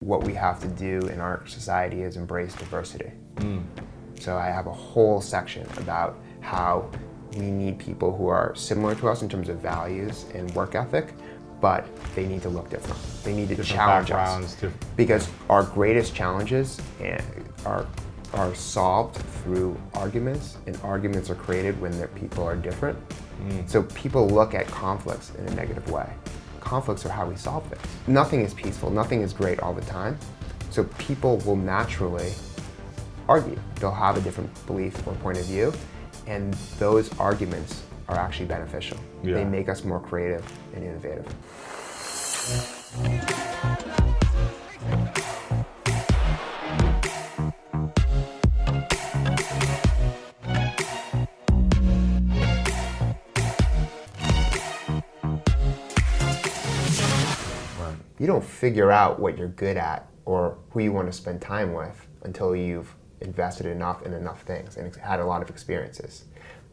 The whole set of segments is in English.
What we have to do in our society is embrace diversity. So I have a whole section about how we need people who are similar to us in terms of values and work ethic, but they need to look different. They need to challenge us. Because our greatest challenges are solved through arguments, and arguments are created when people are different. So people look at conflicts in a negative way. Conflicts are how we solve things. Nothing is peaceful, nothing is great all the time. So people will naturally argue. They'll have a different belief or point of view, and those arguments are actually beneficial. Yeah. They make us more creative and innovative. You don't figure out what you're good at or who you want to spend time with until you've invested enough in enough things and had a lot of experiences.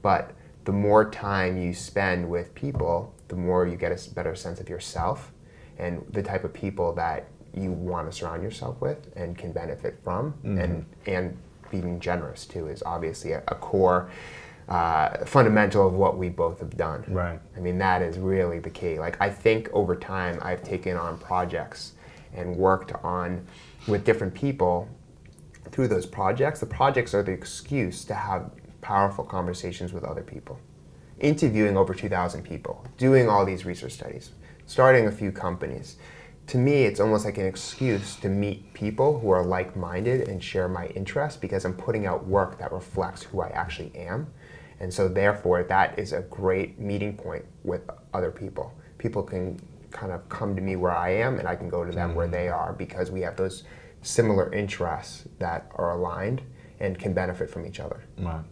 But the more time you spend with people, the more you get a better sense of yourself and the type of people that you want to surround yourself with and can benefit from. And being generous too is obviously a core fundamental of what we both have done. Right. I mean, that is really the key. Like, I think over time I've taken on projects and worked on with different people through those projects. The projects are the excuse to have powerful conversations with other people. Interviewing over 2,000 people, doing all these research studies, starting a few companies. To me, it's almost like an excuse to meet people who are like-minded and share my interests, because I'm putting out work that reflects who I actually am. And so therefore, that is a great meeting point with other people. People can kind of come to me where I am, and I can go to them where they are, because we have those similar interests that are aligned and can benefit from each other. Right.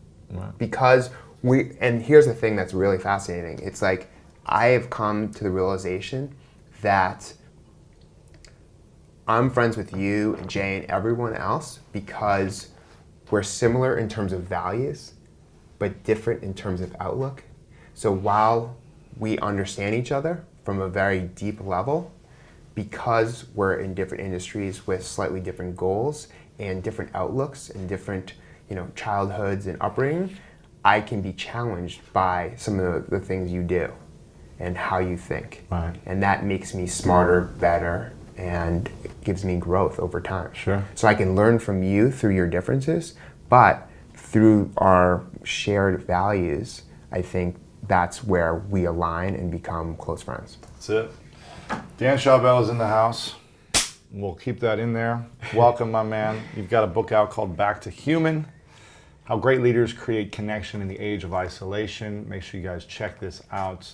Because and here's the thing that's really fascinating. It's like, I have come to the realization that I'm friends with you and Jay and everyone else because we're similar in terms of values, but different in terms of outlook. So while we understand each other from a very deep level, because we're in different industries with slightly different goals and different outlooks and different, childhoods and upbringing, I can be challenged by some of the things you do and how you think. Right. And that makes me smarter, better, and it gives me growth over time. Sure. So I can learn from you through your differences, but through our shared values, I think that's where we align and become close friends. That's it. Dan Schawbel is in the house. We'll keep that in there. Welcome, my man. You've got a book out called Back to Human: How Great Leaders Create Connection in the Age of Isolation. Make sure you guys check this out.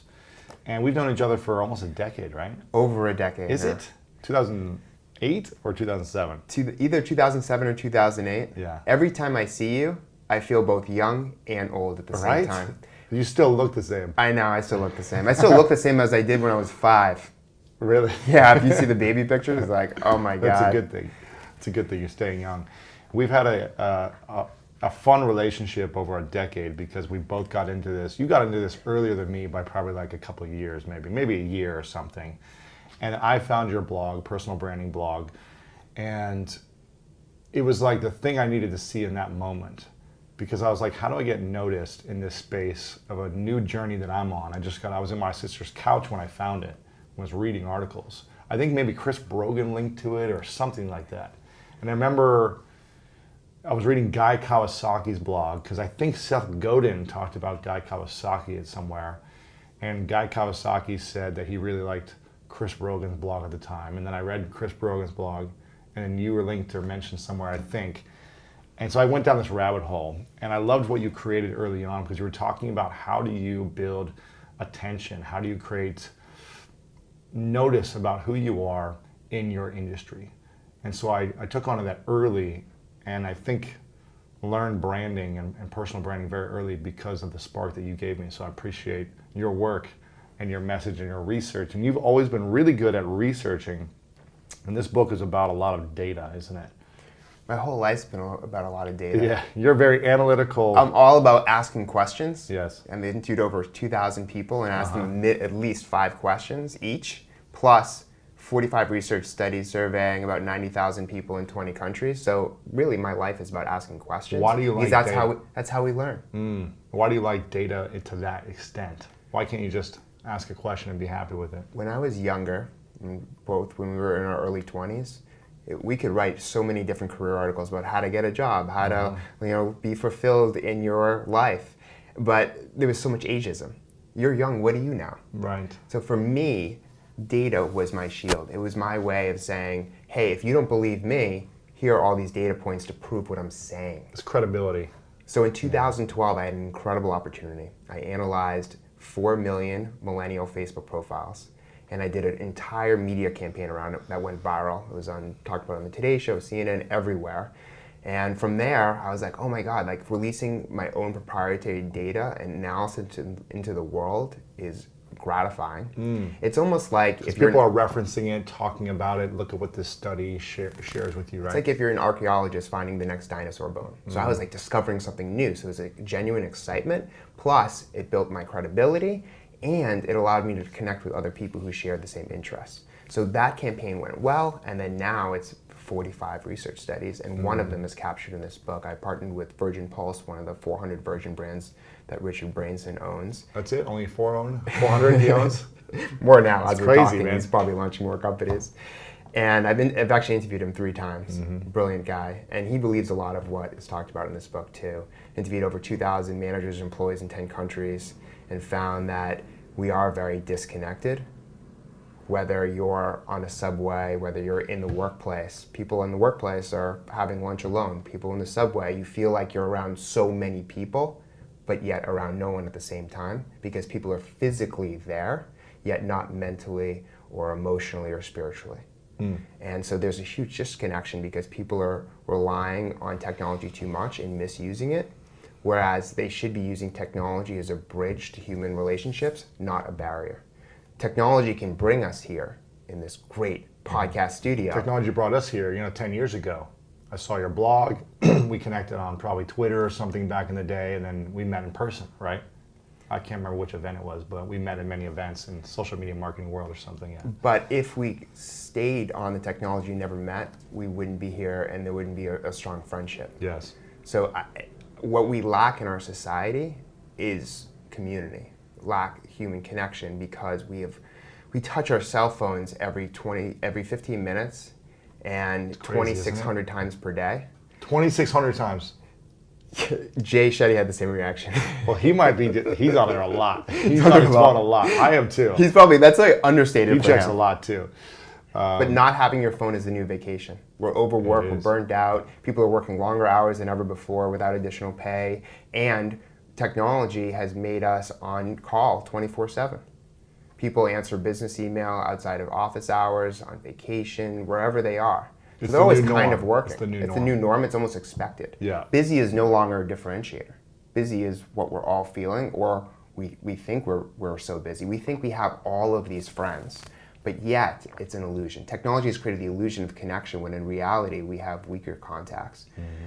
And we've known each other for almost a decade, right? Over a decade. Is it? 2008 or 2007? Either 2007 or 2008. Yeah. Every time I see you, I feel both young and old at the same time. You still look the same. I know, I still look the same. I still look the same as I did when I was 5. Really? Yeah, if you see the baby pictures, it's like, oh my God. That's a good thing. It's a good thing you're staying young. We've had a fun relationship over a decade because we both got into this. You got into this earlier than me by probably like a couple of years, maybe a year or something. And I found your blog, personal branding blog, and it was like the thing I needed to see in that moment, because I was like, how do I get noticed in this space of a new journey that I'm on? I was in my sister's couch when I found it, was reading articles. I think maybe Chris Brogan linked to it or something like that. And I remember I was reading Guy Kawasaki's blog, because I think Seth Godin talked about Guy Kawasaki somewhere. And Guy Kawasaki said that he really liked Chris Brogan's blog at the time. And then I read Chris Brogan's blog, and then you were linked or mentioned somewhere, I think. And so I went down this rabbit hole, and I loved what you created early on, because you were talking about how do you build attention, how do you create notice about who you are in your industry. And so I took on to that early, and I think learned branding and personal branding very early because of the spark that you gave me. So I appreciate your work and your message and your research. And you've always been really good at researching. And this book is about a lot of data, isn't it? My whole life's been about a lot of data. Yeah, you're very analytical. I'm all about asking questions. Yes. I've interviewed over 2,000 people and asked them at least 5 questions each, plus 45 research studies surveying about 90,000 people in 20 countries. So really, my life is about asking questions. Why do you like data? That's how we learn. Why do you like data to that extent? Why can't you just ask a question and be happy with it? When I was younger, both when we were in our early 20s, we could write so many different career articles about how to get a job, how to be fulfilled in your life. But there was so much ageism. You're young, what do you know? Right. So for me, data was my shield. It was my way of saying, hey, if you don't believe me, here are all these data points to prove what I'm saying. It's credibility. So in 2012, I had an incredible opportunity. I analyzed 4 million millennial Facebook profiles, and I did an entire media campaign around it that went viral. It was talked about on the Today Show, CNN, everywhere. And from there, I was like, oh my God, like releasing my own proprietary data and analysis into the world is gratifying. It's almost like if people are referencing it, talking about it, look at what this study shares with you, right? It's like if you're an archaeologist finding the next dinosaur bone. So I was like discovering something new. So it was a genuine excitement. Plus, it built my credibility and it allowed me to connect with other people who shared the same interests. So that campaign went well, and then now it's 45 research studies, and one of them is captured in this book. I partnered with Virgin Pulse, one of the 400 Virgin brands that Richard Branson owns. That's it? Only 400 he owns? More now. That's as we're crazy, talking, man. He's probably launching more companies. And I've actually interviewed him 3 times. Brilliant guy. And he believes a lot of what is talked about in this book too. Interviewed over 2,000 managers and employees in 10 countries and found that we are very disconnected. Whether you're on a subway, whether you're in the workplace, people in the workplace are having lunch alone. People in the subway, you feel like you're around so many people, but yet around no one at the same time, because people are physically there, yet not mentally or emotionally or spiritually. And so there's a huge disconnection because people are relying on technology too much and misusing it, whereas they should be using technology as a bridge to human relationships, not a barrier. Technology can bring us here in this great podcast studio. Technology brought us here, 10 years ago. I saw your blog. We connected on probably Twitter or something back in the day, and then we met in person, right? I can't remember which event it was, but we met in many events in social media marketing world or something. Yeah. But if we stayed on the technology and never met, we wouldn't be here, and there wouldn't be a strong friendship. Yes. So what we lack in our society is community. Lack human connection because we touch our cell phones every 15 minutes and 2,600 times per day. 2,600 times. Jay Shetty had the same reaction. Well, he's on there a lot. He's on his phone a lot. I am too. That's like understated. He checks a lot too. But not having your phone is the new vacation. We're overworked, we're burnt out. People are working longer hours than ever before without additional pay. And technology has made us on call 24/7. People answer business email outside of office hours, on vacation, wherever they are. So they're always kind of working. It's the new norm. It's almost expected. Yeah. Busy is no longer a differentiator. Busy is what we're all feeling, or we think we're so busy. We think we have all of these friends, but yet it's an illusion. Technology has created the illusion of connection when in reality we have weaker contacts.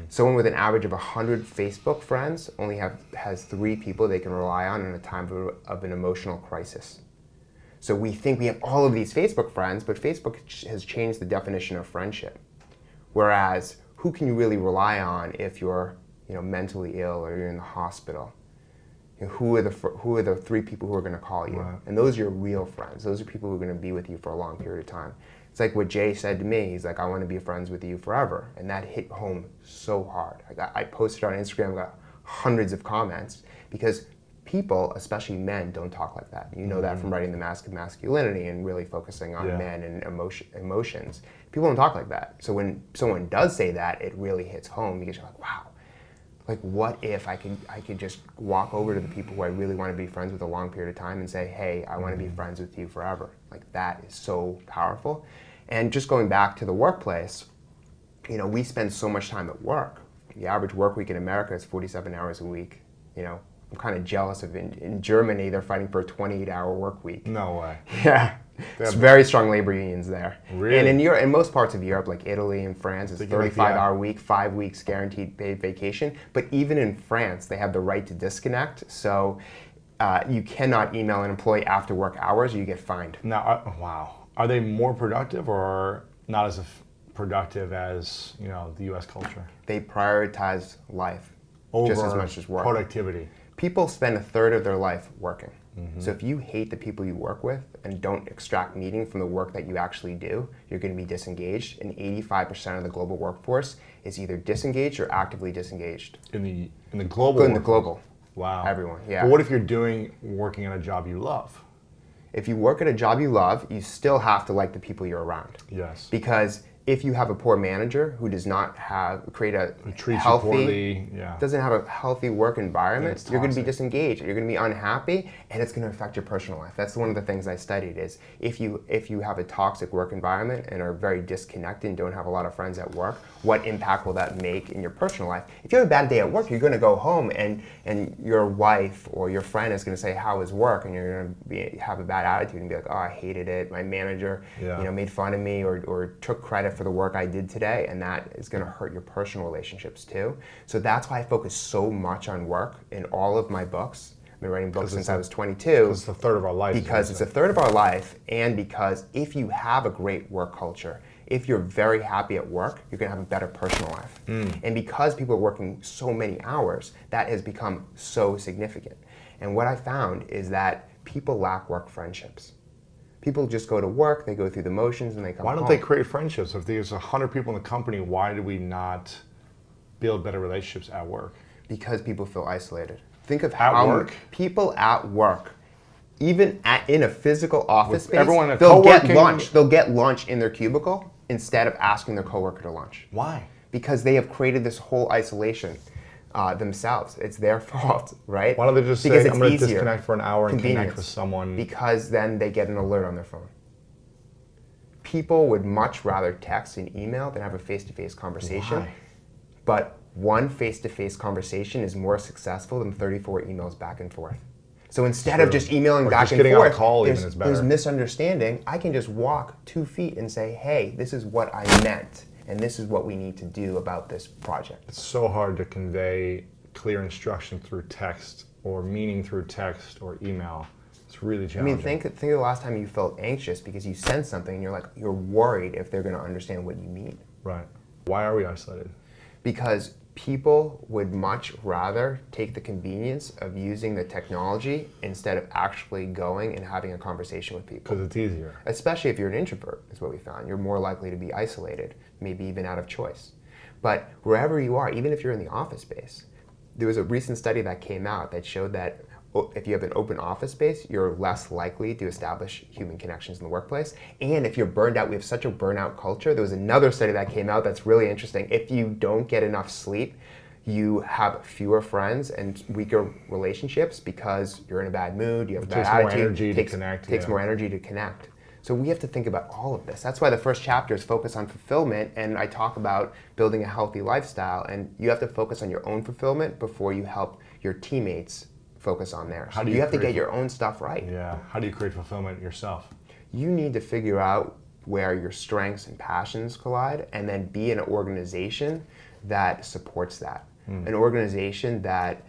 Someone with an average of 100 Facebook friends only has 3 people they can rely on in a time of an emotional crisis. So we think we have all of these Facebook friends, but Facebook has changed the definition of friendship. Whereas, who can you really rely on if you're mentally ill or you're in the hospital? Who are the 3 people who are going to call you? Right. And those are your real friends. Those are people who are going to be with you for a long period of time. It's like what Jay said to me. He's like, I want to be friends with you forever. And that hit home so hard. I posted on Instagram, got hundreds of comments because people, especially men, don't talk like that. You know that from writing The Mask of Masculinity and really focusing on men and emotions. People don't talk like that. So when someone does say that, it really hits home because you're like, wow. Like, what if I could just walk over to the people who I really want to be friends with a long period of time and say, hey, I want to be friends with you forever. Like, that is so powerful. And just going back to the workplace, we spend so much time at work. The average work week in America is 47 hours a week. I'm kind of jealous of in Germany, they're fighting for a 28-hour work week. No way. Yeah. It's very strong labor unions there. Really? And in most parts of Europe, like Italy and France, it's a 35-hour week, 5 weeks guaranteed paid vacation. But even in France, they have the right to disconnect. So you cannot email an employee after work hours or you get fined. Now, wow. Are they more productive or not as productive as, the U.S. culture? They prioritize life Over just as much as work. Productivity. People spend a third of their life working. So if you hate the people you work with and don't extract meaning from the work that you actually do, you're going to be disengaged. And 85% of the global workforce is either disengaged or actively disengaged. In the global. In the global. Wow. Everyone. Yeah. But what if you're working at a job you love? If you work at a job you love, you still have to like the people you're around. Yes. Because if you have a poor manager who does not create a healthy, doesn't have a healthy work environment, you're going to be disengaged. You're going to be unhappy, and it's going to affect your personal life. That's one of the things I studied. Is if you have a toxic work environment and are very disconnected and don't have a lot of friends at work, what impact will that make in your personal life? If you have a bad day at work, you're going to go home and your wife or your friend is going to say, "How was work?" and you're going to have a bad attitude and be like, "Oh, I hated it. My manager, made fun of me or took credit for the work I did today," and that is going to hurt your personal relationships too. So that's why I focus so much on work in all of my books. I've been writing books since I was 22. It's a third of our life. Because it's a third of our life, and because if you have a great work culture, if you're very happy at work, you're going to have a better personal life. And because people are working so many hours, that has become so significant. And what I found is that people lack work friendships. People just go to work, they go through the motions, and they come home. Why don't they create friendships? If there's 100 people in the company, why do we not build better relationships at work? Because people feel isolated. Think of how people at work, even in a physical office space, they'll get lunch. They'll get lunch in their cubicle instead of asking their coworker to lunch. Why? Because they have created this whole isolation themselves. It's their fault, right? Why don't they just say, "I'm going to disconnect for an hour and connect with someone"? Because then they get an alert on their phone. People would much rather text and email than have a face-to-face conversation. Why? But one face-to-face conversation is more successful than 34 emails back and forth. So instead of just emailing back and forth, there's misunderstanding. I can just walk 2 feet and say, "Hey, this is what I meant, and this is what we need to do about this project." It's so hard to convey clear instruction through text or meaning through text or email. It's really challenging. I mean, think of the last time you felt anxious because you sent something and you're worried if they're going to understand what you mean. Right. Why are we isolated? Because people would much rather take the convenience of using the technology instead of actually going and having a conversation with people. Because it's easier. Especially if you're an introvert, is what we found. You're more likely to be isolated, maybe even out of choice. But wherever you are, even if you're in the office space, there was a recent study that came out that showed that if you have an open office space, you're less likely to establish human connections in the workplace. And if you're burned out, we have such a burnout culture. There was another study that came out that's really interesting. If you don't get enough sleep, you have fewer friends and weaker relationships because you're in a bad mood, you have a bad attitude. It takes more energy to connect. So we have to think about all of this. That's why the first chapter is focused on fulfillment, and I talk about building a healthy lifestyle, and you have to focus on your own fulfillment before you help your teammates focus on theirs. You have to get your own stuff right. Yeah. How do you create fulfillment yourself? You need to figure out where your strengths and passions collide, and then be in an organization that supports that. An organization that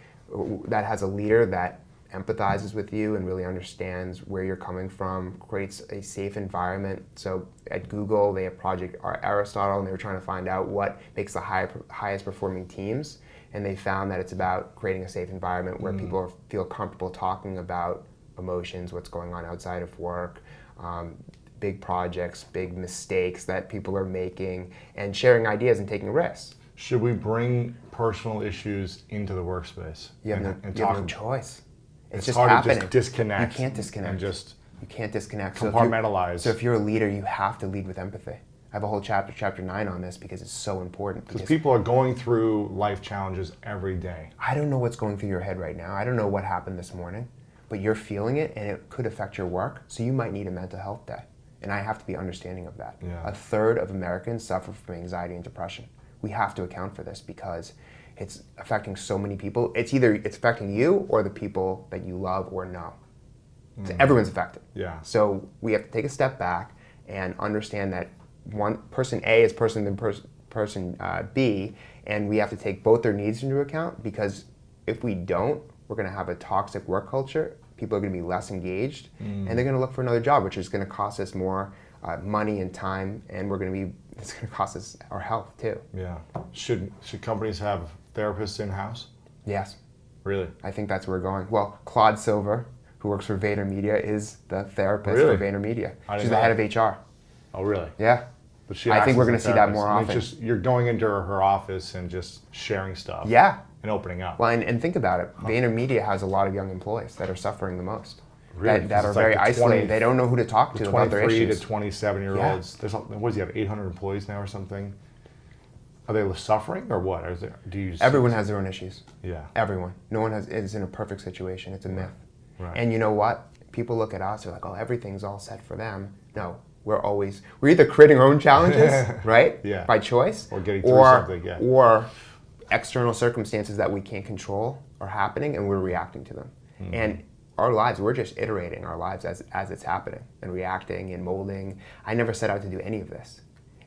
has a leader that empathizes with you and really understands where you're coming from, creates a safe environment. So at Google, they have Project Aristotle, and they were trying to find out what makes the highest performing teams. And they found that it's about creating a safe environment where people feel comfortable talking about emotions, what's going on outside of work, big projects, big mistakes that people are making, and sharing ideas and taking risks. Should we bring personal issues into the workspace? You have no choice. It's just hard happening. to just disconnect. You can't disconnect. You can't disconnect. Compartmentalize. So if you're a leader, you have to lead with empathy. I have a whole chapter 9 on this because it's so important. Because people are going through life challenges every day. I don't know what's going through your head right now. I don't know what happened this morning, but you're feeling it, and it could affect your work. So you might need a mental health day, and I have to be understanding of that. Yeah. A third of Americans suffer from anxiety and depression. We have to account for this because it's affecting so many people. It's affecting you or the people that you love or know. So everyone's affected. Yeah. So we have to take a step back and understand that one person A is person B, and we have to take both their needs into account, because if we don't, we're going to have a toxic work culture. People are going to be less engaged, and they're going to look for another job, which is going to cost us more money and time, and it's going to cost us our health too. Yeah. Should companies have therapists in-house? Yes. Really? I think that's where we're going. Well, Claude Silver, who works for VaynerMedia, is the therapist Really? for VaynerMedia. I She's didn't the know. head of HR. Oh, really? Yeah. But she I acts think we're as a going to see that more therapist. often. Just, you're going into her office and just sharing stuff. Yeah. And opening up. Well, and think about it. VaynerMedia has a lot of young employees that are suffering the most. Really? That are It's like very the isolated. 20 They don't know who to talk to about their 23 issues. to 27-year-olds. There's, what does he have, 800 employees now or something? Are they suffering or what? Everyone has their own issues. Yeah. Everyone. No one is in a perfect situation. It's a myth. Right. And you know what? People look at us, they're like, oh, everything's all set for them. No, we're either creating our own challenges, right? Yeah. By choice. Or getting through something, yeah. Or external circumstances that we can't control are happening and we're reacting to them. Mm-hmm. And our lives, we're just iterating our lives as it's happening and reacting and molding. I never set out to do any of this.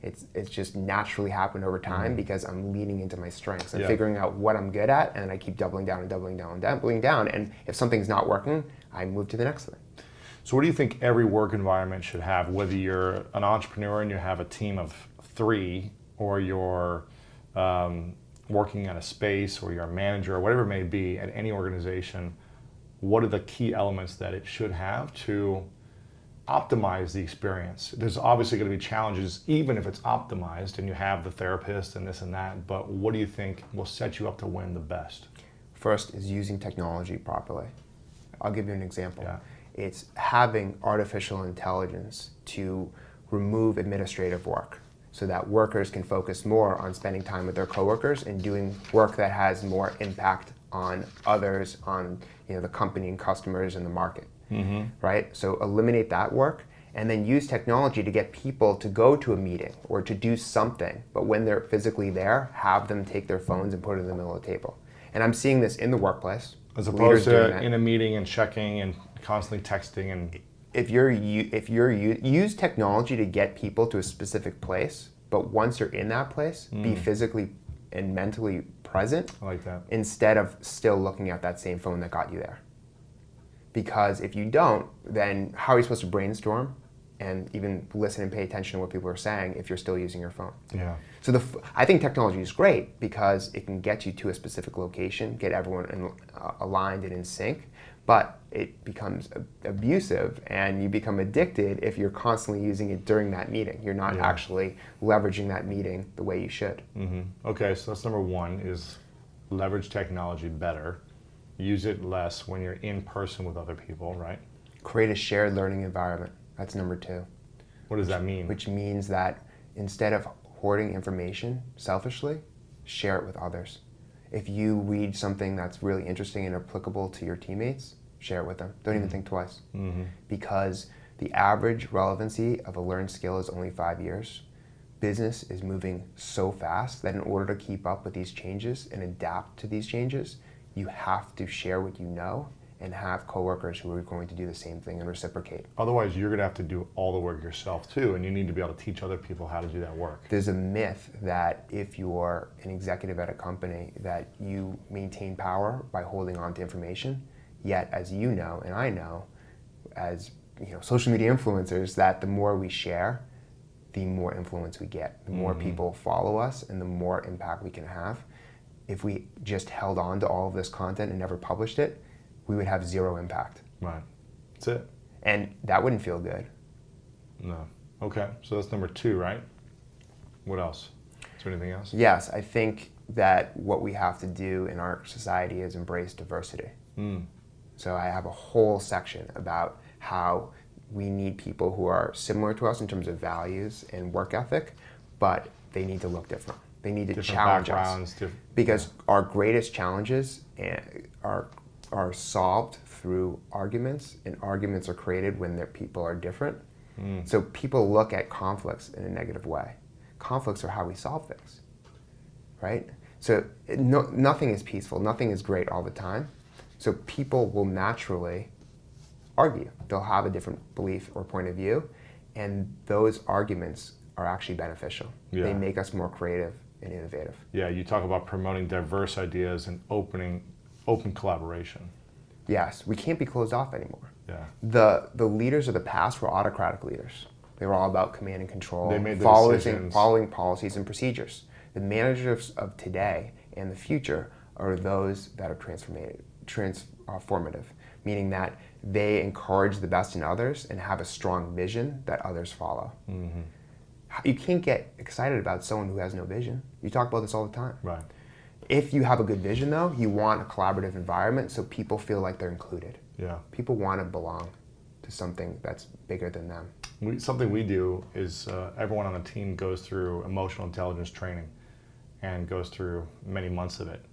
It's just naturally happened over time because I'm leaning into my strengths and figuring out what I'm good at, and I keep doubling down and doubling down and doubling down. And if something's not working, I move to the next thing. So what do you think every work environment should have, whether you're an entrepreneur and you have a team of 3, or you're working at a space, or you're a manager, or whatever it may be at any organization? What are the key elements that it should have to optimize the experience? There's obviously going to be challenges even if it's optimized and you have the therapist and this and that, but what do you think will set you up to win the best? First is using technology properly. I'll give you an example. Yeah. It's having artificial intelligence to remove administrative work so that workers can focus more on spending time with their coworkers and doing work that has more impact on others, on the company and customers and the market. Mm-hmm. Right? So eliminate that work and then use technology to get people to go to a meeting or to do something. But when they're physically there, have them take their phones and put it in the middle of the table. And I'm seeing this in the workplace. As opposed to in a meeting and checking and constantly texting. And if you're use technology to get people to a specific place, but once you're in that place, be physically and mentally present. I like that. Instead of still looking at that same phone that got you there. Because if you don't, then how are you supposed to brainstorm and even listen and pay attention to what people are saying if you're still using your phone? Yeah. So I think technology is great because it can get you to a specific location, get everyone aligned and in sync, but it becomes abusive and you become addicted if you're constantly using it during that meeting. You're not actually leveraging that meeting the way you should. Mm-hmm. Okay, so that's number 1 is leverage technology better. Use it less when you're in person with other people, right? Create a shared learning environment. That's number 2. What does that mean? Which means that instead of hoarding information selfishly, share it with others. If you read something that's really interesting and applicable to your teammates, share it with them. Don't even think twice. Mm-hmm. Because the average relevancy of a learned skill is only 5 years. Business is moving so fast that in order to keep up with these changes and adapt to these changes, you have to share what you know and have coworkers who are going to do the same thing and reciprocate. Otherwise, you're going to have to do all the work yourself too, and you need to be able to teach other people how to do that work. There's a myth that if you're an executive at a company that you maintain power by holding on to information, yet as you know and I know, as social media influencers, that the more we share, the more influence we get, the more people follow us and the more impact we can have. If we just held on to all of this content and never published it, we would have 0 impact. Right. That's it. And that wouldn't feel good. No. Okay, so that's number 2, right? What else? Is there anything else? Yes, I think that what we have to do in our society is embrace diversity. So I have a whole section about how we need people who are similar to us in terms of values and work ethic, but they need to look different. They need to Different challenge backgrounds, us. Because our greatest challenges are solved through arguments, and arguments are created when people are different. So people look at conflicts in a negative way. Conflicts are how we solve things, right? So nothing is peaceful, nothing is great all the time. So people will naturally argue. They'll have a different belief or point of view, and those arguments are actually beneficial. Yeah. They make us more creative and innovative. Yeah, you talk about promoting diverse ideas and open collaboration. Yes, we can't be closed off anymore. Yeah. The leaders of the past were autocratic leaders. They were all about command and control, They made the decisions. following policies and procedures. The managers of today and the future are those that are transformative, meaning that they encourage the best in others and have a strong vision that others follow. Mm-hmm. You can't get excited about someone who has no vision. You talk about this all the time. Right. If you have a good vision, though, you want a collaborative environment so people feel like they're included. Yeah. People want to belong to something that's bigger than them. Something we do is everyone on the team goes through emotional intelligence training and goes through many months of it.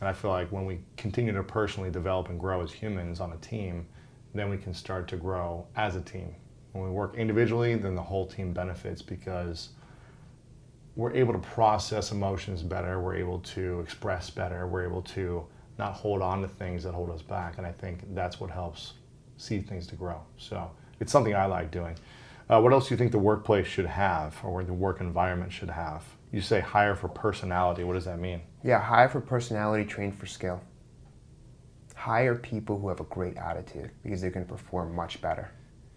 And I feel like when we continue to personally develop and grow as humans on a team, then we can start to grow as a team. When we work individually, then the whole team benefits because we're able to process emotions better, we're able to express better, we're able to not hold on to things that hold us back. And I think that's what helps see things to grow. So it's something I like doing. What else do you think the workplace should have, or the work environment should have? You say hire for personality. What does that mean? Yeah, hire for personality, train for skill. Hire people who have a great attitude because they're going to perform much better.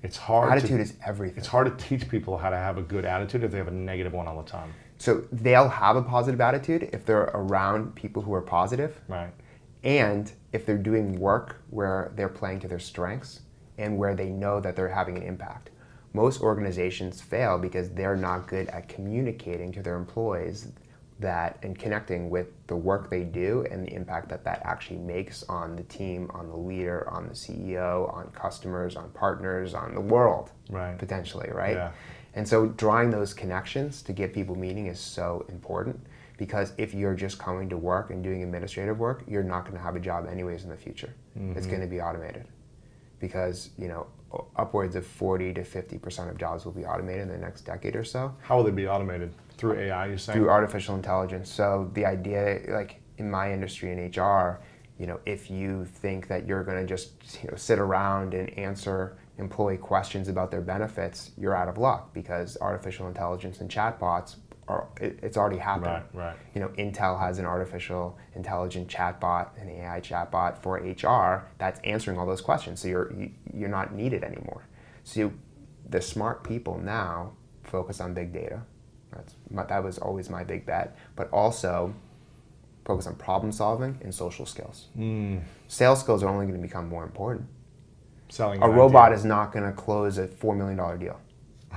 It's hard. Attitude is everything. It's hard to teach people how to have a good attitude if they have a negative one all the time. So they'll have a positive attitude if they're around people who are positive. Right. And if they're doing work where they're playing to their strengths and where they know that they're having an impact. Most organizations fail because they're not good at communicating to their employees that and connecting with the work they do and the impact that that actually makes on the team, on the leader, on the CEO, on customers, on partners, on the world, right, potentially, right? Yeah. And so drawing those connections to get people meeting is so important, because if you're just coming to work and doing administrative work, you're not going to have a job anyways in the future. Mm-hmm. It's going to be automated, because upwards of 40 to 50% of jobs will be automated in the next decade or so. How will they be automated? Through AI, you're saying? Through artificial intelligence. So the idea, like in my industry in HR, if you think that you're going to just sit around and answer employee questions about their benefits, you're out of luck, because artificial intelligence and chatbots it's already happening. Right. Intel has an artificial intelligent chatbot, an AI chatbot for HR that's answering all those questions. So you're not needed anymore. So the smart people now focus on big data. That was always my big bet, but also focus on problem solving and social skills. Sales skills are only going to become more important. Selling a robot is not going to close a $4 million deal.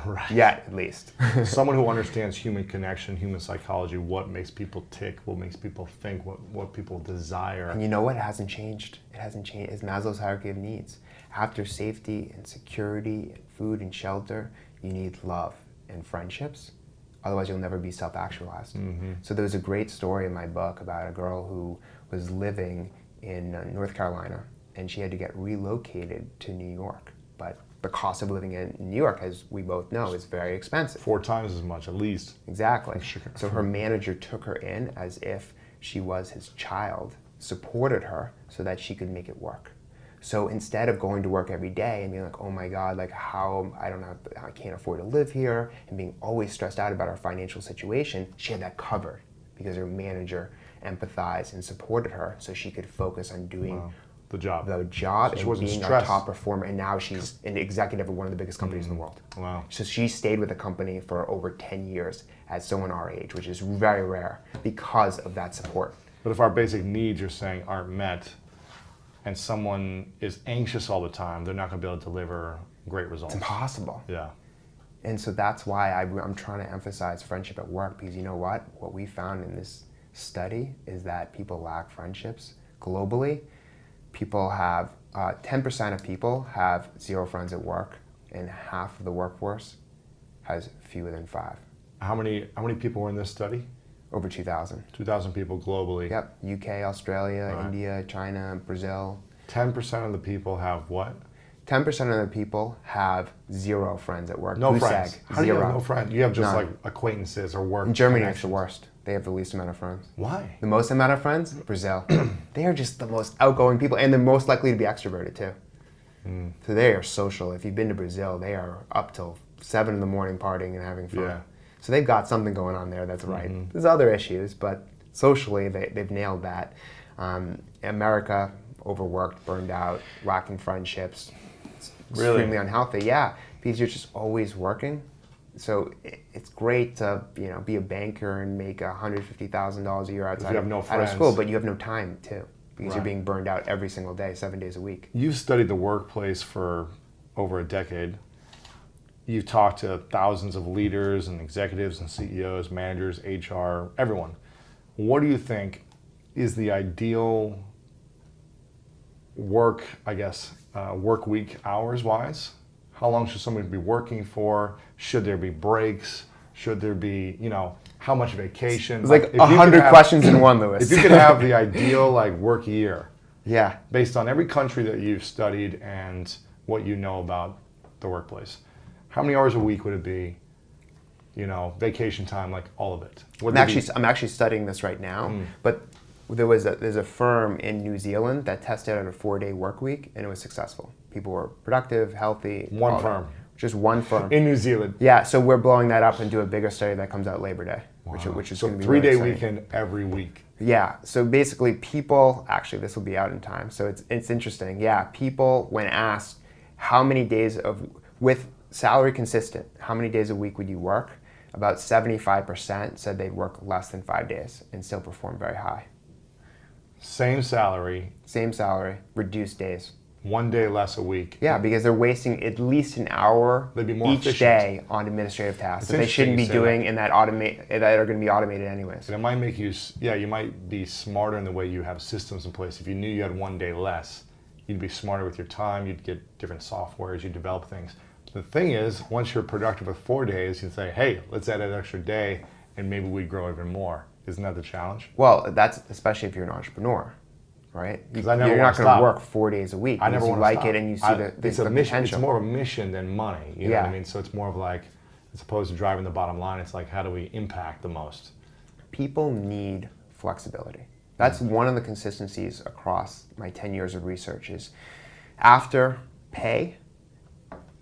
Right. Yet, at least. Someone who understands human connection, human psychology, what makes people tick, what makes people think, what people desire. And you know what? It hasn't changed. It hasn't changed. It's Maslow's hierarchy of needs. After safety and security and food and shelter, you need love and friendships. Otherwise, you'll never be self-actualized. Mm-hmm. So there was a great story in my book about a girl who was living in North Carolina, and she had to get relocated to New York. But the cost of living in New York, as we both know, is very expensive. 4 times as much, at least. Exactly. So her manager took her in as if she was his child, supported her so that she could make it work. So instead of going to work every day and being like, oh my God, like I can't afford to live here, and being always stressed out about her financial situation, she had that covered because her manager empathized and supported her so she could focus on doing the job and being a top performer. And now she's an executive of one of the biggest companies in the world. Wow. So she stayed with the company for over 10 years as someone our age, which is very rare because of that support. But if our basic needs, you're saying, aren't met, and someone is anxious all the time, they're not going to be able to deliver great results. It's impossible. Yeah. And so that's why I'm trying to emphasize friendship at work, because you know what? What we found in this study is that people lack friendships globally. People have, 10% of people have 0 friends at work, and half of the workforce has fewer than 5. How many people were in this study? Over 2,000. 2,000 people globally. Yep, UK, Australia, India, China, Brazil. 10% of the people have what? 10% of the people have 0 friends at work. No friends. How do you have no friends? You have just None. like acquaintances or work. In Germany, it's the worst. They have the least amount of friends. Why? The most amount of friends? Brazil. They are just the most outgoing people, and they're most likely to be extroverted too. So they are social. If you've been to Brazil, they are up till 7 in the morning partying and having fun. Yeah. So they've got something going on there that's right. There's other issues, but socially they've nailed that. America, overworked, burned out, lacking friendships, extremely unhealthy. Yeah, because you're just always working. So it's great to be a banker and make $150,000 a year outside of school, but you have no time too, because you're being burned out every single day, 7 days a week. You've studied the workplace for over a decade. You've talked to thousands of leaders and executives and CEOs, managers, HR, everyone. What do you think is the ideal work week hours-wise? How long should somebody be working for? Should there be breaks? Should there be, how much vacation? It's like 100 questions in one, Lewis. If you could have the ideal work year, yeah, based on every country that you've studied and what you know about the workplace, how many hours a week would it be? Vacation time, all of it. I'm actually studying this right now, but there's a firm in New Zealand that tested out a 4-day work week, and it was successful. People were productive, healthy. One firm. Just one firm. In New Zealand. Yeah, so we're blowing that up and do a bigger study that comes out Labor Day, which is going to be 3-day really weekend every week. Yeah, so basically people, actually this will be out in time, so it's interesting. Yeah, people, when asked how many days with salary consistent, how many days a week would you work? About 75% said they'd work less than 5 days and still perform very high. Same salary, reduced days. 1 day less a week. Yeah, because they're wasting at least an hour each day on administrative tasks that they shouldn't be doing and that are going to be automated anyways. And it might make you might be smarter in the way you have systems in place. If you knew you had 1 day less, you'd be smarter with your time, you'd get different softwares, you'd develop things. The thing is, once you're productive with 4 days, you say, hey, let's add an extra day and maybe we'd grow even more. Isn't that the challenge? Well, that's especially if you're an entrepreneur, right? You're not going to work 4 days a week. I never want to like stop. it and you see the mission. potential. It's more of a mission than money. You know what I mean? So it's more of as opposed to driving the bottom line, it's how do we impact the most? People need flexibility. That's one of the consistencies across my 10 years of research is after pay,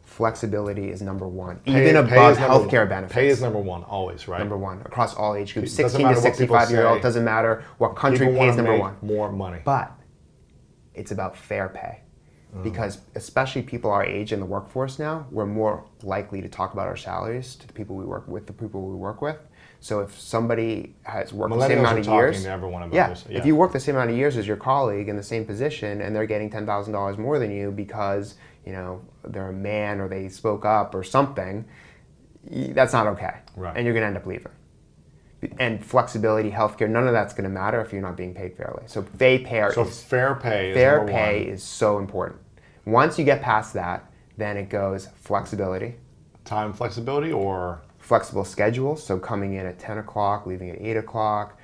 flexibility is number one, even above healthcare benefits. Pay is number one, always, right? Number one, across all age groups. 16 to 65-year-old, doesn't matter what country pays number one. More money. But it's about fair pay. Because especially people our age in the workforce now, we're more likely to talk about our salaries to the people we work with, So if somebody has worked the same amount of years, to everyone about this. If you work the same amount of years as your colleague in the same position and they're getting $10,000 more than you because they're a man or they spoke up or something, that's not okay. Right. And you're going to end up leaving. And flexibility, healthcare, none of that's going to matter if you're not being paid fairly. So fair pay is so important. Once you get past that, then it goes flexibility. Time flexibility or? Flexible schedules, so coming in at 10 o'clock, leaving at 8 o'clock,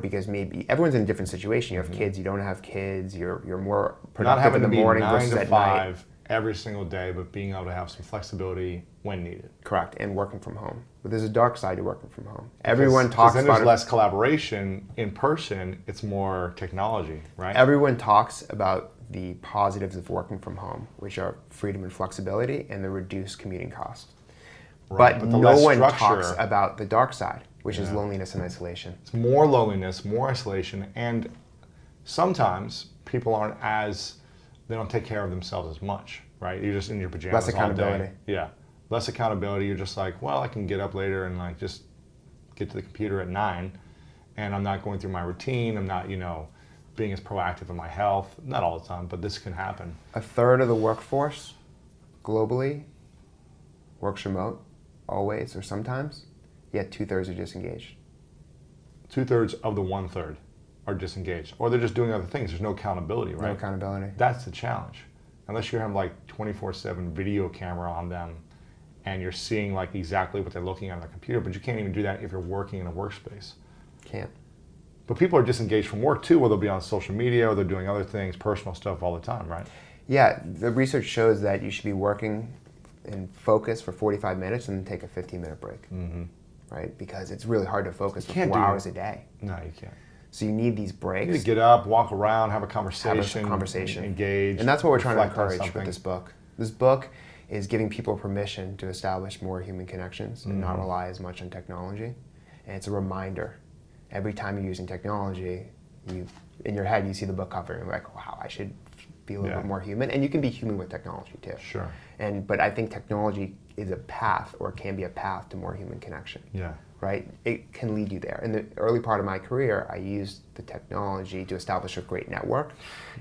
because maybe everyone's in a different situation. You have kids, you don't have kids, you're more productive in the morning versus at night. Not having to be 9 to 5 every single day, but being able to have some flexibility when needed. Correct, and working from home. But there's a dark side to working from home. Everyone talks about it. There's less collaboration in person, it's more technology, right? Everyone talks about the positives of working from home, which are freedom and flexibility and the reduced commuting cost. Right. But no one talks about the dark side, which is loneliness and isolation. It's more loneliness, more isolation, and sometimes people they don't take care of themselves as much, right? You're just in your pajamas Less accountability. all day. Yeah, less accountability. You're just I can get up later and just get to the computer at 9, and I'm not going through my routine. I'm not, being as proactive in my health. Not all the time, but this can happen. A third of the workforce globally works remote, always or sometimes, yet 2/3 are disengaged. 2/3 of the 1/3 are disengaged, or they're just doing other things. There's no accountability, right? No accountability. That's the challenge. Unless you have 24/7 video camera on them, and you're seeing exactly what they're looking at on their computer, but you can't even do that if you're working in a workspace. Can't. But people are disengaged from work too, where they'll be on social media or they're doing other things, personal stuff all the time, right? Yeah, the research shows that you should be working in focus for 45 minutes and then take a 15-minute break, right? Because it's really hard to focus for 4 hours a day. No, you can't. So you need these breaks. You need to get up, walk around, have a conversation, engage. And that's what we're trying to encourage with this book. This book is giving people permission to establish more human connections and not rely as much on technology. And it's a reminder. Every time you're using technology, in your head you see the book cover and you're like, wow, I should be a little bit more human. And you can be human with technology too. Sure. But I think technology is a path, or can be a path to more human connection. Yeah. Right? It can lead you there. In the early part of my career, I used the technology to establish a great network.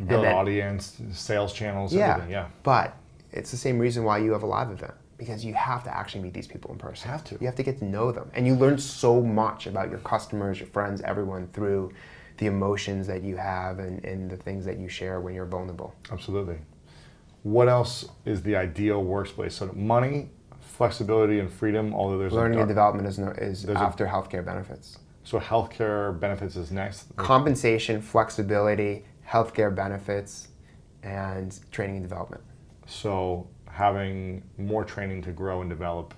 Build audience, sales channels, everything. Yeah. But it's the same reason why you have a live event, because you have to actually meet these people in person. You have to get to know them. And you learn so much about your customers, your friends, everyone through the emotions that you have and the things that you share when you're vulnerable. Absolutely. What else is the ideal workplace? So money, flexibility, and freedom, although there's learning and development is after healthcare benefits. So healthcare benefits is next? Compensation, flexibility, healthcare benefits, and training and development. So having more training to grow and develop.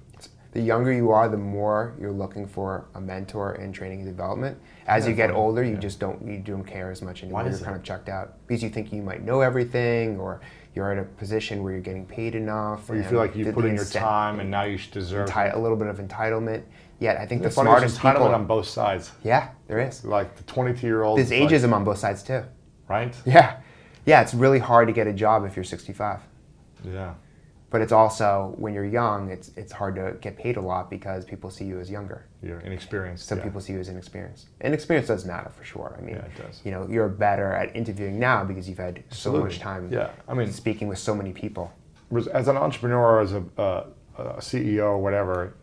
The younger you are, the more you're looking for a mentor in training and development. As you get older, you just don't care as much anymore. You're kind of checked out because you think you might know everything, or you're in a position where you're getting paid enough. Or you feel like you put in your time and now you should deserve a little bit of entitlement. Yet I think the smartest smartest people... people... on both sides. Yeah, there is. Like the 22-year-old... There's ageism on both sides too. Right? Yeah. Yeah, it's really hard to get a job if you're 65. Yeah. But it's also, when you're young, it's hard to get paid a lot because people see you as younger. You're inexperienced. Some people see you as inexperienced. And experience does matter for sure. I mean, it does. You know, you're better at interviewing now because you've had so much time speaking with so many people. As an entrepreneur, as a CEO or whatever,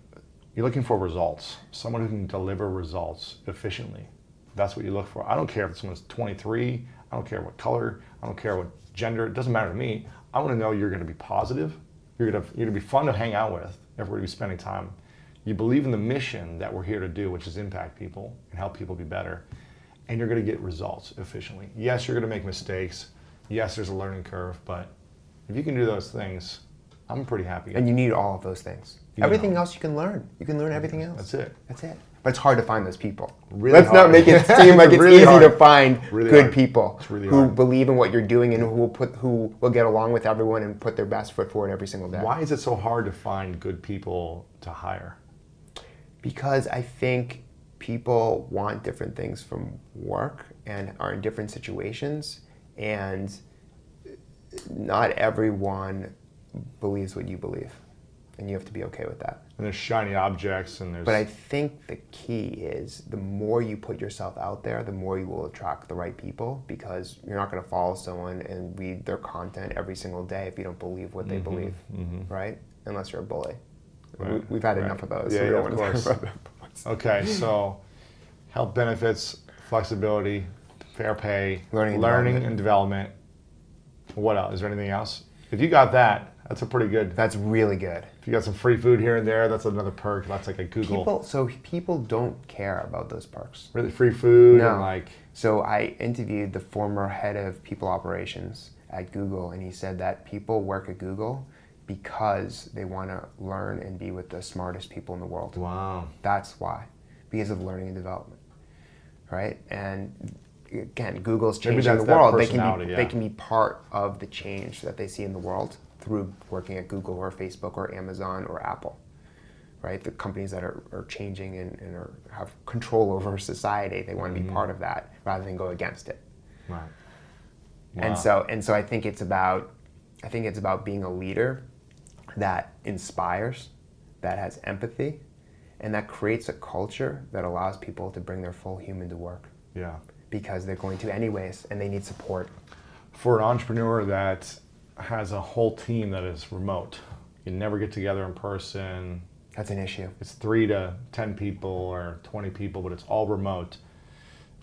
you're looking for results. Someone who can deliver results efficiently. That's what you look for. I don't care if someone's 23. I don't care what color. I don't care what gender. It doesn't matter to me. I want to know you're going to be positive. You're going to be fun to hang out with. Everybody be spending time. You believe in the mission that we're here to do, which is impact people and help people be better. And you're going to get results efficiently. Yes, you're going to make mistakes. Yes, there's a learning curve. But if you can do those things, I'm pretty happy. And you need all of those things. Everything else you can learn. You can learn everything else. That's it. That's it. But it's hard to find those people. Really Let's not make it seem like it's really easy to find good people who hard. Believe in what you're doing and who will get along with everyone and put their best foot forward every single day. Why is it so hard to find good people to hire? Because I think people want different things from work and are in different situations, and not everyone believes what you believe, and you have to be okay with that. And there's shiny objects, and there's... But I think the key is the more you put yourself out there, the more you will attract the right people, because you're not going to follow someone and read their content every single day if you don't believe what they believe, right? Unless you're a bully. Right. We've had enough of those. Yeah, so we don't of want to course. talk about them. Okay, so health benefits, flexibility, fair pay, learning and development. What else? Is there anything else? If you got that, that's a pretty good... That's really good. If you got some free food here and there, that's another perk. That's like a Google... People don't care about those perks. Really? Free food? No. And like... So I interviewed the former head of people operations at Google, and he said that people work at Google because they want to learn and be with the smartest people in the world. Wow. That's why. Because of learning and development, right? And again, Google's changing the world. They can be part of the change that they see in the world through working at Google or Facebook or Amazon or Apple, right? The companies that are changing and have control over society, they want to be part of that rather than go against it. Right. Wow. And so I think it's about being a leader that inspires, that has empathy, and that creates a culture that allows people to bring their full human to work. Yeah. Because they're going to anyways, and they need support. For an entrepreneur that has a whole team that is remote, you never get together in person. That's an issue. It's 3 to 10 people or 20 people, but it's all remote.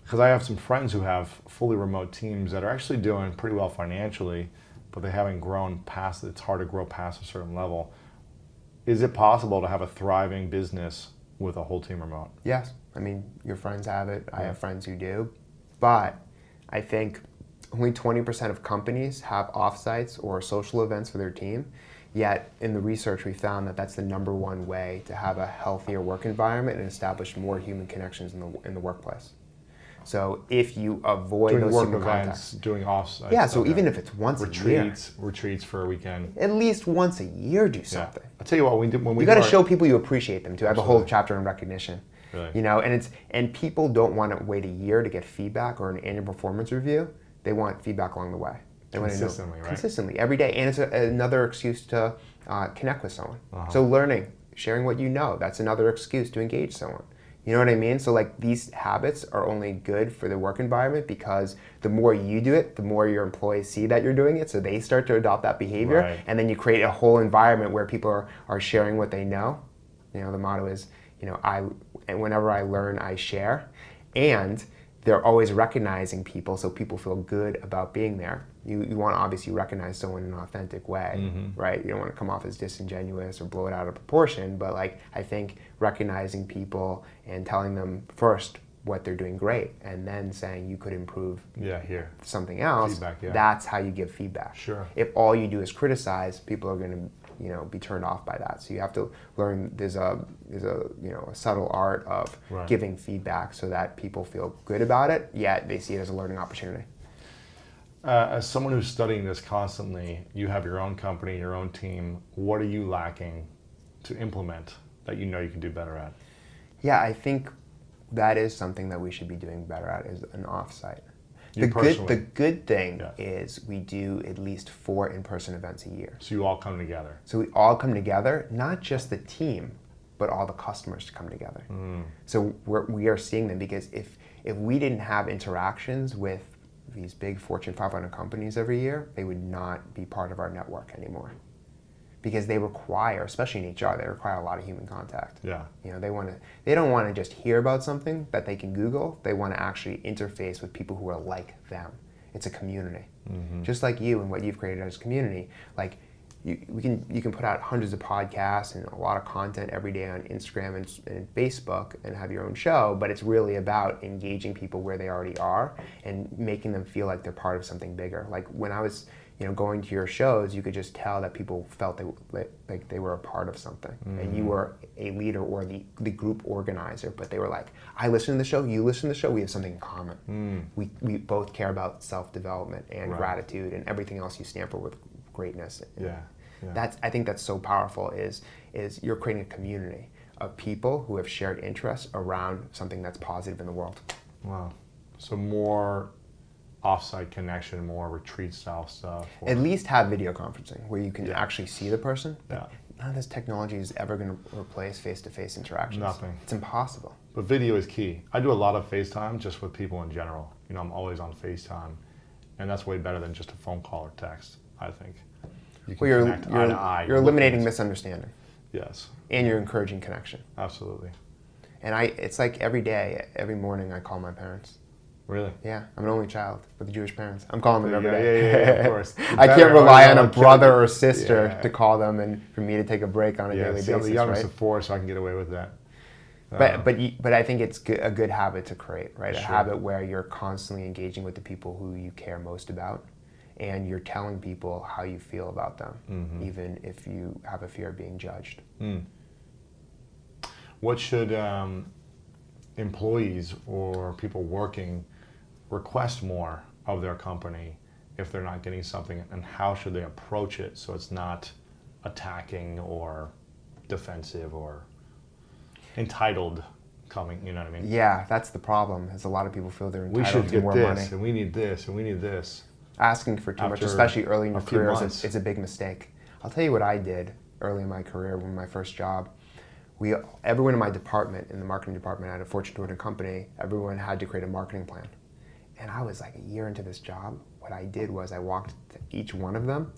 Because I have some friends who have fully remote teams that are actually doing pretty well financially, but they haven't grown past it. It's hard to grow past a certain level. Is it possible to have a thriving business with a whole team remote? Yes. I mean, your friends have it. I have friends who do. But I think only 20% of companies have offsites or social events for their team. Yet in the research, we found that that's the #1 way to have a healthier work environment and establish more human connections in the workplace. So if you avoid doing those work human events, contacts, doing offsites. yeah. So even if it's once a year, retreats for a weekend, at least once a year, do something. I'll tell you what, you got to show people you appreciate them too. I have a whole chapter on recognition. Really? You know, and people don't want to wait a year to get feedback or an annual performance review. They want feedback along the way. They want to know right? Consistently, every day. And it's another excuse to connect with someone. So learning, sharing what you know, that's another excuse to engage someone. You know what I mean? So like these habits are only good for the work environment because the more you do it, the more your employees see that you're doing it, so they start to adopt that behavior, Right. and then you create a whole environment where people are sharing what they know. You know, the motto is, whenever I learn, I share, and they're always recognizing people, so people feel good about being there. You want to obviously recognize someone in an authentic way, right? You don't want to come off as disingenuous or blow it out of proportion, but like I think recognizing people and telling them first what they're doing great, and then saying you could improve here. something else, Feedback, that's how you give feedback. Sure. If all you do is criticize, people are going to be turned off by that. So you have to learn. There's a subtle art of giving feedback so that people feel good about it, yet they see it as a learning opportunity. As someone who's studying this constantly, you have your own company, your own team. What are you lacking to implement that you know you can do better at? Yeah, I think that is something that we should be doing better at, is an offsite. The good thing is we do at least 4 in-person events a year. So you all come together. So we all come together, not just the team, but all the customers to come together. So we are seeing them, because if we didn't have interactions with these big Fortune 500 companies every year, they would not be part of our network anymore. Because they require, especially in HR, they require a lot of human contact. Yeah. They don't want to just hear about something that they can Google. They want to actually interface with people who are like them. It's a community. Just like you and what you've created as a community. Like you can put out hundreds of podcasts and a lot of content every day on Instagram and Facebook and have your own show, but it's really about engaging people where they already are and making them feel like they're part of something bigger. Like when I was going to your shows, you could just tell that people felt like they were a part of something, and you were a leader or the group organizer, but they were like, I listen to the show, you listen to the show, we have something in common. We both care about self-development and gratitude and everything else you stand for with greatness. I think that's so powerful, is you're creating a community of people who have shared interests around something that's positive in the world. Wow. So more off-site connection, more retreat style stuff. At least have video conferencing where you can actually see the person. None of this technology is ever going to replace face-to-face interactions. Nothing. It's impossible. But video is key. I do a lot of FaceTime just with people in general. I'm always on FaceTime, and that's way better than just a phone call or text, I think. You can connect eye to eye. You're eliminating misunderstanding. Yes. And you're encouraging connection. Absolutely. And it's like every day, every morning I call my parents. Really? Yeah, I'm an only child with Jewish parents. I'm calling them every day. Yeah, of course. I can't rely on a brother or sister to call them and for me to take a break on a daily basis. I'm the youngest of 4, so I can get away with that. But I think it's a good habit to create, right? A habit where you're constantly engaging with the people who you care most about, and you're telling people how you feel about them, even if you have a fear of being judged. What should employees or people working request more of their company if they're not getting something, and how should they approach it so it's not attacking or defensive or entitled coming, you know what I mean? Yeah, that's the problem, is a lot of people feel they're entitled to more money. We should get this, and we need this, and we need this. Asking for too much, especially early in your career, is a big mistake. I'll tell you what I did early in my career, when my first job. Everyone in my department, in the marketing department at a Fortune 200 company, everyone had to create a marketing plan. And I was like a year into this job. What I did was I walked to each one of them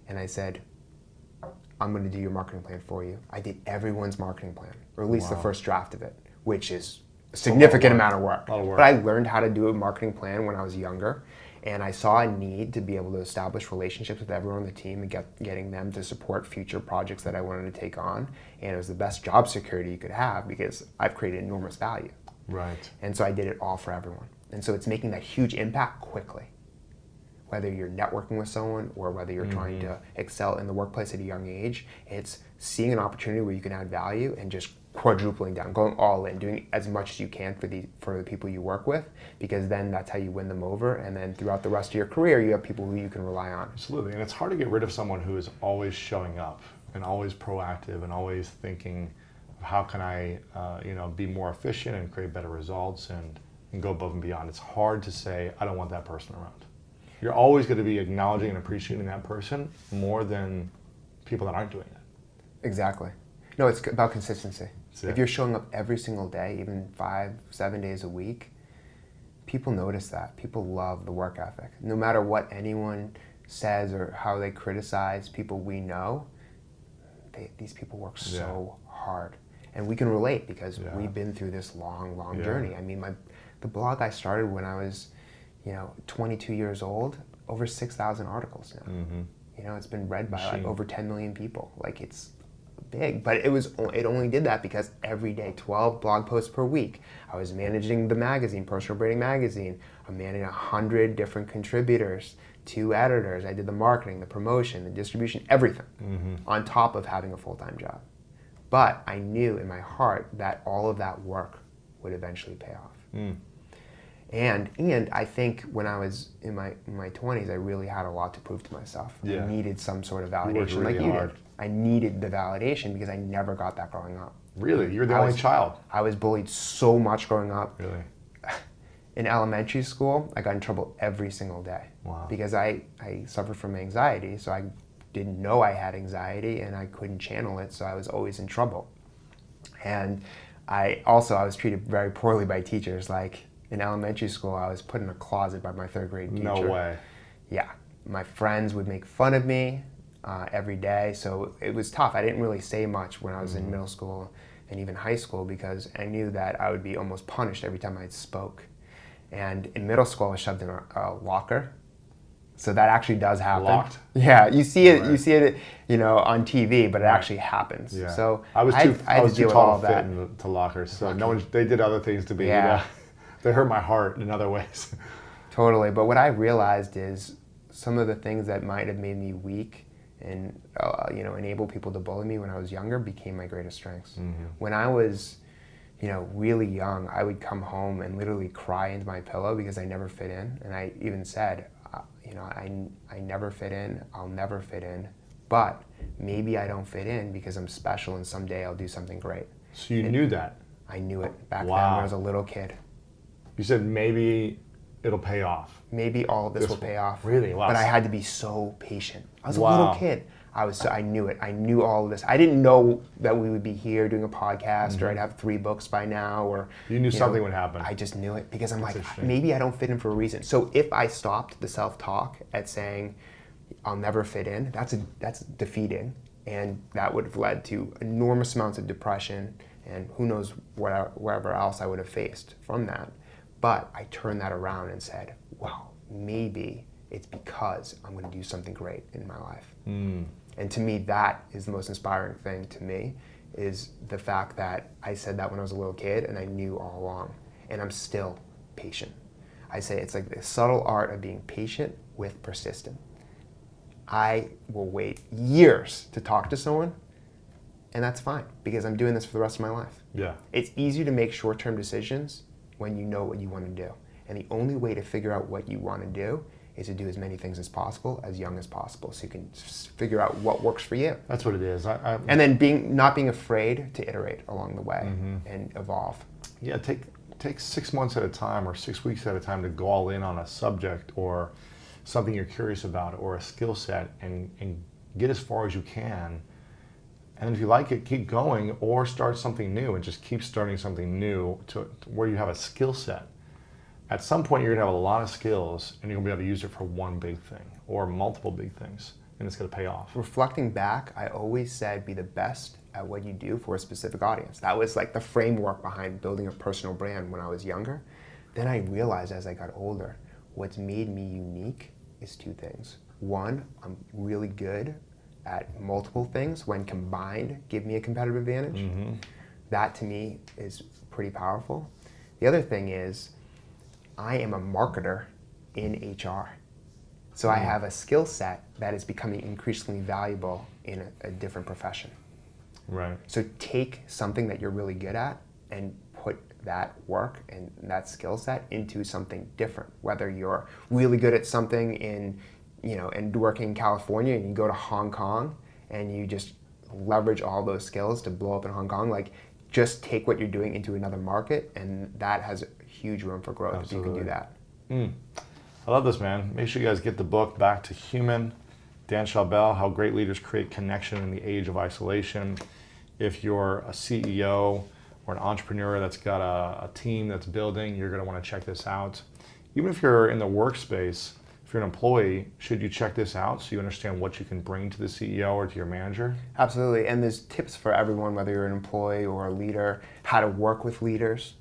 and I said, I'm going to do your marketing plan for you. I did everyone's marketing plan, or at least the first draft of it, which is a significant amount of work. But I learned how to do a marketing plan when I was younger. And I saw a need to be able to establish relationships with everyone on the team and getting them to support future projects that I wanted to take on. And it was the best job security you could have, because I've created enormous value. Right. And so I did it all for everyone. And so it's making that huge impact quickly. Whether you're networking with someone or whether you're trying to excel in the workplace at a young age, it's seeing an opportunity where you can add value and just quadrupling down, going all in, doing as much as you can for the people you work with, because then that's how you win them over, and then throughout the rest of your career you have people who you can rely on. Absolutely, and it's hard to get rid of someone who is always showing up and always proactive and always thinking, how can I be more efficient and create better results and go above and beyond. It's hard to say, I don't want that person around. You're always going to be acknowledging and appreciating that person more than people that aren't doing it. Exactly. No, it's about consistency. That's it. If you're showing up every single day, even 5-7 days a week, people notice that. People love the work ethic. No matter what anyone says or how they criticize people we know, these people work so hard. And we can relate because we've been through this long journey. I mean, the blog I started when I was, 22 years old, over 6,000 articles now. Mm-hmm. It's been read by like over 10 million people. Like, it's big, but it only did that because every day, 12 blog posts per week. I was managing the magazine, Personal Branding Magazine. I'm managing 100 different contributors, 2 editors. I did the marketing, the promotion, the distribution, everything on top of having a full-time job. But I knew in my heart that all of that work would eventually pay off. Mm. And I think when I was in my 20s, I really had a lot to prove to myself. Yeah. I needed some sort of validation, really like you did. I needed the validation because I never got that growing up. Really? You're the only child? I was bullied so much growing up. Really? In elementary school, I got in trouble every single day. Wow. Because I suffered from anxiety, so I didn't know I had anxiety and I couldn't channel it, so I was always in trouble. And I was treated very poorly by teachers. Like, in elementary school, I was put in a closet by my 3rd grade teacher. No way. Yeah. My friends would make fun of me every day, so it was tough. I didn't really say much when I was in middle school and even high school because I knew that I would be almost punished every time I spoke. And in middle school, I was shoved in a locker. So that actually does happen. Locked? Yeah, you see it. Right. You see it, on TV, but it actually happens. Yeah. So I was too tall to fit into lockers. So they did other things to me. Yeah. They hurt my heart in other ways. Totally. But what I realized is some of the things that might have made me weak and enable people to bully me when I was younger became my greatest strengths. Mm-hmm. When I was, really young, I would come home and literally cry into my pillow because I never fit in. And I even said, I never fit in, I'll never fit in, but maybe I don't fit in because I'm special and someday I'll do something great. So you knew that? I knew it back then when I was a little kid. You said maybe it'll pay off. Maybe all of this will pay off. Really? Wow. But I had to be so patient. I was a little kid. I knew it. I knew all of this. I didn't know that we would be here doing a podcast or I'd have 3 books by now or... You knew something would happen. I just knew it because I'm maybe I don't fit in for a reason. So if I stopped the self-talk at saying, I'll never fit in, that's defeating. And that would have led to enormous amounts of depression and who knows wherever else I would have faced from that. But I turned that around and said, wow, maybe it's because I'm going to do something great in my life. Mm. And to me, that is the most inspiring thing to me, is the fact that I said that when I was a little kid and I knew all along. And I'm still patient. I say it's like the subtle art of being patient with persistent. I will wait years to talk to someone, and that's fine because I'm doing this for the rest of my life. Yeah. It's easier to make short-term decisions when you know what you want to do. And the only way to figure out what you want to do is to do as many things as possible, as young as possible, so you can figure out what works for you. That's what it is. And then not being afraid to iterate along the way and evolve. Yeah, take 6 months at a time or 6 weeks at a time to go all in on a subject or something you're curious about or a skill set and get as far as you can. And if you like it, keep going or start something new and just keep starting something new to where you have a skill set. At some point, you're going to have a lot of skills and you're going to be able to use it for one big thing or multiple big things, and it's going to pay off. Reflecting back, I always said be the best at what you do for a specific audience. That was like the framework behind building a personal brand when I was younger. Then I realized as I got older, what's made me unique is 2 things. One, I'm really good at multiple things when combined give me a competitive advantage. Mm-hmm. That to me is pretty powerful. The other thing is I am a marketer in HR. So I have a skill set that is becoming increasingly valuable in a different profession. Right. So take something that you're really good at and put that work and that skill set into something different. Whether you're really good at something and working in California and you go to Hong Kong and you just leverage all those skills to blow up in Hong Kong, like just take what you're doing into another market, and that has huge room for growth. Absolutely. If you can do that. I love this, man. Make sure you guys get the book, Back to Human. Dan Schawbel, How Great Leaders Create Connection in the Age of Isolation. If you're a CEO or an entrepreneur that's got a team that's building, you're going to want to check this out. Even if you're in the workspace, if you're an employee, should you check this out so you understand what you can bring to the CEO or to your manager? Absolutely, and there's tips for everyone, whether you're an employee or a leader, how to work with leaders,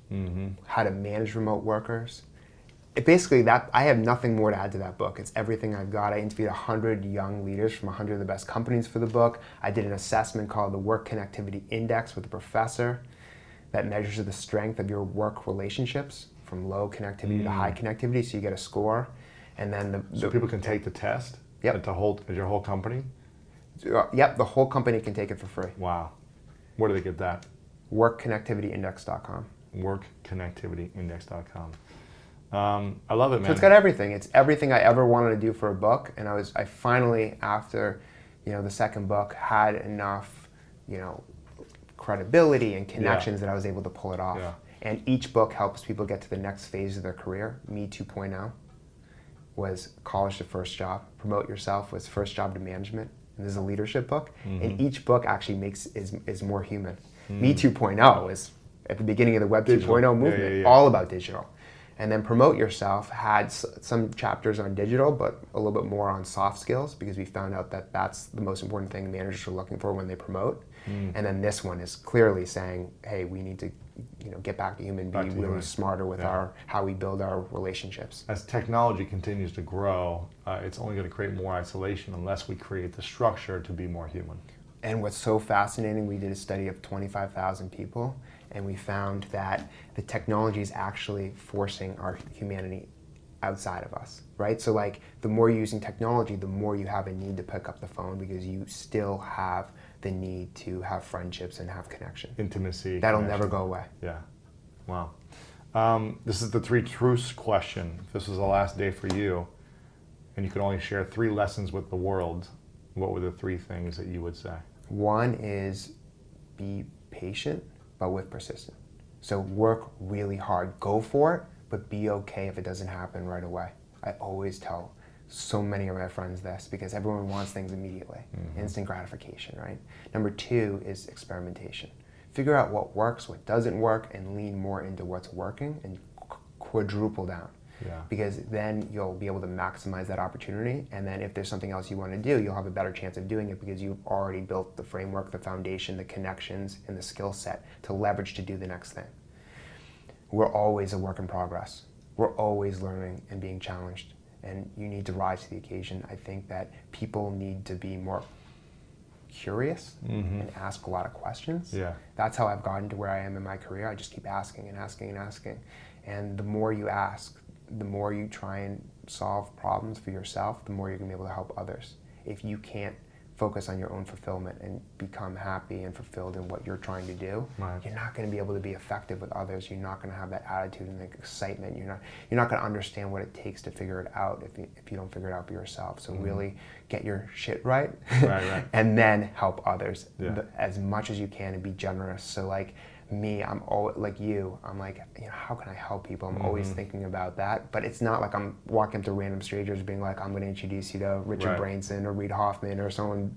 how to manage remote workers. Basically, I have nothing more to add to that book. It's everything I've got. I interviewed 100 young leaders from 100 of the best companies for the book. I did an assessment called the Work Connectivity Index with a professor that measures the strength of your work relationships from low connectivity to high connectivity, so you get a score. And then so people can take the test Yep. at your whole company? Yep, the whole company can take it for free. Wow. Where do they get that? WorkConnectivityIndex.com. WorkConnectivityIndex.com. I love it, man. So it's got everything. It's everything I ever wanted to do for a book, and I finally, after the second book, had enough credibility and connections that I was able to pull it off. Yeah. And each book helps people get to the next phase of their career. Me 2.0 was college to first job. Promote Yourself was first job to management. And this is a leadership book. And each book actually is more human. Me 2.0 is at the beginning of the Web 2.0 movement, all about digital. And then Promote Yourself had some chapters on digital, but a little bit more on soft skills, because we found out that that's the most important thing managers are looking for when they promote. And then this one is clearly saying, hey, we need to get back to human, be really smarter with how we build our relationships. As technology continues to grow, it's only going to create more isolation unless we create the structure to be more human. And what's so fascinating, we did a study of 25,000 people, and we found that the technology is actually forcing our humanity outside of us, right? So like, the more you're using technology, the more you have a need to pick up the phone, because you still have the need to have friendships and have connection. Intimacy. That'll connection. never go away. Yeah. Wow. This is the 3 truths question. If this was the last day for you, and you could only share 3 lessons with the world, what were the 3 things that you would say? One is be patient, but with persistence. So work really hard, go for it, but be okay if it doesn't happen right away. I always tell so many of my friends this, because everyone wants things immediately, instant gratification, right? Number 2 is experimentation. Figure out what works, what doesn't work, and lean more into what's working, and quadruple down. Yeah. Because then you'll be able to maximize that opportunity, and then if there's something else you want to do, you'll have a better chance of doing it, because you've already built the framework, the foundation, the connections, and the skill set to leverage to do the next thing. We're always a work in progress. We're always learning and being challenged, and you need to rise to the occasion. I think that people need to be more curious and ask a lot of questions. Yeah. That's how I've gotten to where I am in my career. I just keep asking and asking and asking. And the more you ask, the more you try and solve problems for yourself, the more you're going to be able to help others. If you can't focus on your own fulfillment and become happy and fulfilled in what you're trying to do, you're not going to be able to be effective with others. You're not going to have that attitude and the excitement. You're not going to understand what it takes to figure it out if you don't figure it out for yourself. So really get your shit right, and then help others as much as you can, and be generous. So like me, I'm always like you. I'm like, how can I help people? I'm always thinking about that. But it's not like I'm walking up to random strangers being like, I'm going to introduce you to Richard Branson or Reid Hoffman or someone,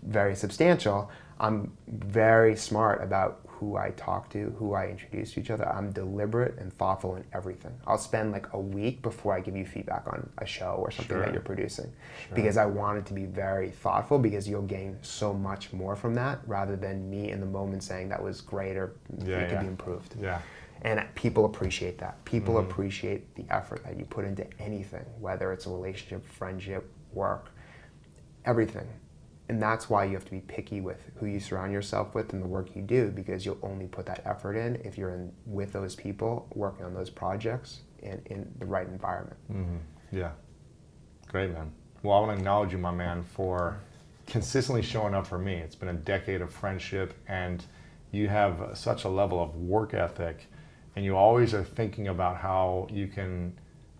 very substantial. I'm very smart about who I talk to, who I introduce to each other. I'm deliberate and thoughtful in everything. I'll spend like a week before I give you feedback on a show or something that you're producing, because I want it to be very thoughtful, because you'll gain so much more from that, rather than me in the moment saying that was great or it could be improved. Yeah. And people appreciate that. People appreciate the effort that you put into anything, whether it's a relationship, friendship, work, everything. And that's why you have to be picky with who you surround yourself with and the work you do, because you'll only put that effort in if you're with those people, working on those projects in the right environment. Yeah. Great, man. Well, I want to acknowledge you, my man, for consistently showing up for me. It's been a decade of friendship, and you have such a level of work ethic, and you always are thinking about how you can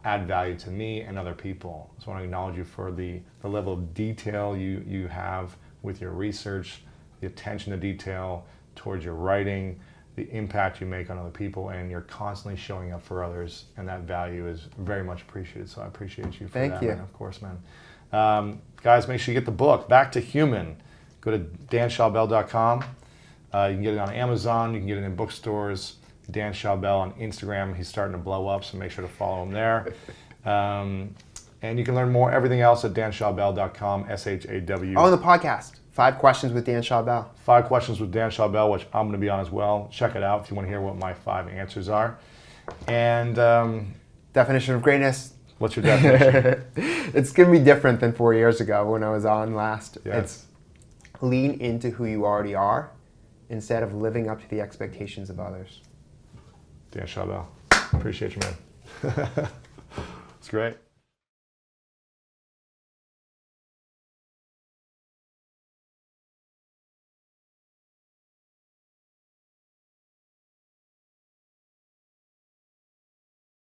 add value to me and other people. So I want to acknowledge you for the level of detail you have with your research, the attention to detail towards your writing, the impact you make on other people, and you're constantly showing up for others, and that value is very much appreciated. So I appreciate you for that, man. Of course, man. Guys, make sure you get the book, Back to Human. Go to danschawbel.com. You can get it on Amazon. You can get it in bookstores. Dan Schawbel on Instagram. He's starting to blow up, so make sure to follow him there. And you can learn more, everything else at danschawbel.com, SHAW. Oh, and the podcast, 5 Questions with Dan Schawbel. 5 Questions with Dan Schawbel, which I'm going to be on as well. Check it out if you want to hear what my 5 answers are. And definition of greatness. What's your definition? It's going to be different than 4 years ago when I was on last. Yes. It's lean into who you already are instead of living up to the expectations of others. Dan Schawbel. Appreciate you, man. It's great.